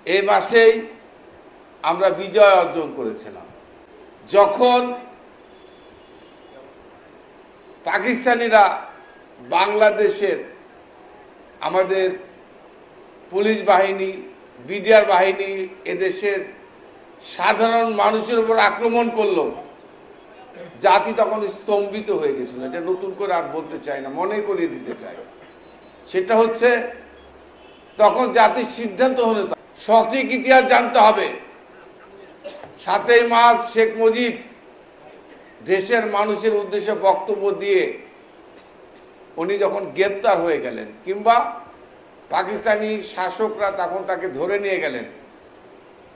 এই মাসেই আমরা বিজয় অর্জন করেছিলাম, যখন পাকিস্তানিরা বাংলাদেশের আমাদের পুলিশ বাহিনী, বিডিআর বাহিনী, এদেশের সাধারণ মানুষের উপর আক্রমণ করলো। জাতি তখন স্তম্ভিত হয়ে গেছিল। এটা নতুন করে আর বলতে চাই না, মনে করিয়ে দিতে চাই। সেটা হচ্ছে তখন জাতির সিদ্ধান্ত হলো সঠিক ইতিহাস জানতে হবে। 7ই মার্চ শেখ মুজিব দেশের মানুষের উদ্দেশ্যে বক্তব্য দিয়ে উনি যখন গ্রেপ্তার হয়ে গেলেন, কিংবা পাকিস্তানি শাসকরা তখন তাকে ধরে নিয়ে গেলেন,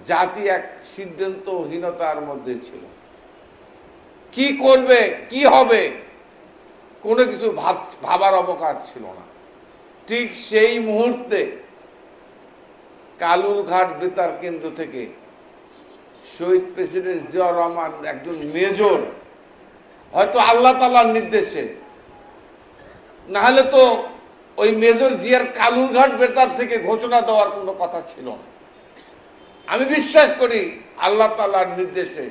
জাতি এক সিদ্ধান্তহীনতার মধ্যে ছিল। কি করবে, কি হবে, কোনো কিছু ভাবার অবকাশ ছিল না। ঠিক সেই মুহূর্তে কালুরঘাট বেতার কেন্দ্র থেকে শহীদ প্রেসিডেন্ট জিয়াউর রহমান, একজন মেজর, হয়তো আল্লাহ তাআলার নির্দেশে, না হলে তো ওই মেজর জিয়ার কালুরঘাট বেতার থেকে ঘোষণা দেওয়ার কোনো কথা ছিল না। আমি বিশ্বাস করি আল্লাহ তাআলার নির্দেশে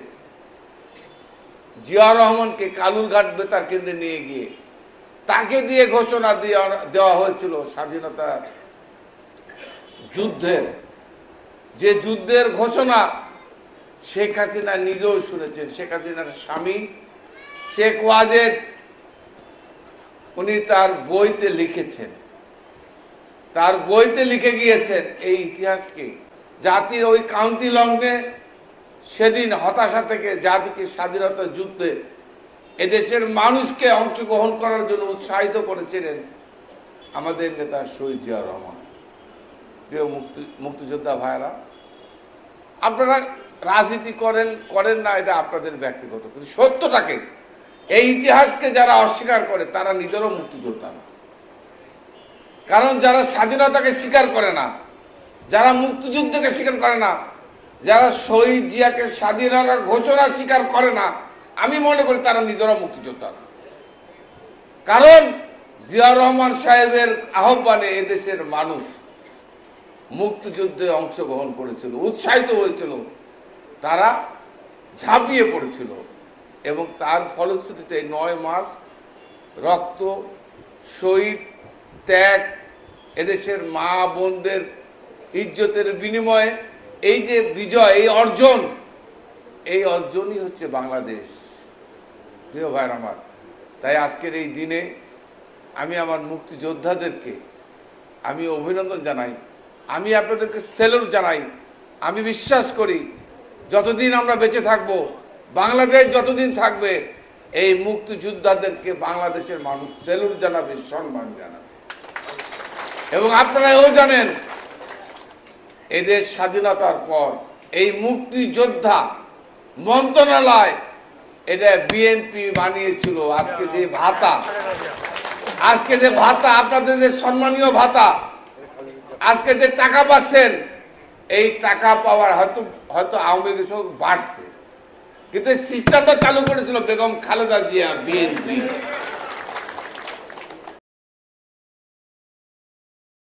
জিয়াউর রহমানকে কালুরঘাট বেতার কেন্দ্রে নিয়ে গিয়ে তাকে দিয়ে ঘোষণা দেওয়া হয়েছিল স্বাধীনতা যুদ্ধের, যে যুদ্ধের ঘোষণা শেখ হাসিনা নিজেও শুনেছেন। শেখ হাসিনার স্বামী শেখ ওয়াজেদ, উনি তার বইতে লিখেছেন, তার বইতে লিখে গিয়েছেন এই ইতিহাসকে। জাতির ওই কান্তি লগ্নে সেদিন হতাশা থেকে জাতিকে স্বাধীনতা যুদ্ধে এদেশের মানুষকে অংশগ্রহণ করার জন্য উৎসাহিত করেছিলেন আমাদের নেতা শহীদ জিয়াউর রহমান। প্রিয় মুক্তিযোদ্ধা ভাইরা, আপনারা রাজনীতি করেন না, এটা আপনাদের ব্যক্তিগত, কিন্তু সত্যটাকে, এই ইতিহাসকে যারা অস্বীকার করে তারা নিজেরও মুক্তিযোদ্ধা না। কারণ যারা স্বাধীনতাকে স্বীকার করে না, যারা মুক্তিযুদ্ধকে স্বীকার করে না, যারা শহীদ জিয়াকে স্বাধীনতার ঘোষণা স্বীকার করে না, আমি মনে করি তারা নিজেরা মুক্তিযোদ্ধা না। কারণ জিয়াউর রহমান সাহেবের আহ্বানে এদেশের মানুষ মুক্তিযুদ্ধে অংশগ্রহণ করেছিল, উৎসাহিত হয়েছিল, তারা ঝাঁপিয়ে পড়েছিল, এবং তার ফলশ্রুতিতে 9 মাস রক্ত, শহীদ, ত্যাগ, এদেশের মা বোনদের ইজ্জতের বিনিময়ে এই যে বিজয়, এই অর্জনই হচ্ছে বাংলাদেশ। প্রিয় ভাইর আমার, তাই আজকের এই দিনে আমি আমার মুক্তিযোদ্ধাদেরকে আমি অভিনন্দন জানাই, আমি আপনাদেরকে স্যালুট জানাই। আমি বিশ্বাস করি যতদিন আমরা বেঁচে থাকব, বাংলাদেশ যতদিন থাকবে, এই মুক্তিযোদ্ধাদেরকে বাংলাদেশের মানুষ স্যালুট জানাবে, সম্মান জানাবে। এবং আপনারা এও জানেন, এদের স্বাধীনতার পর এই মুক্তিযোদ্ধা মন্ত্রণালয়, এটা বিএনপি বানিয়েছিল। আজকে যে ভাতা, আপনাদের যে সম্মানীয় ভাতা, আজকে যে টাকা পাচ্ছেন, এই টাকা পাওয়ার হয়তো আওয়ামী লীগের সঙ্গে বাড়ছে, কিন্তু এই সিস্টেমটা চালু করেছিল বেগম খালেদা জিয়া, বিএনপি।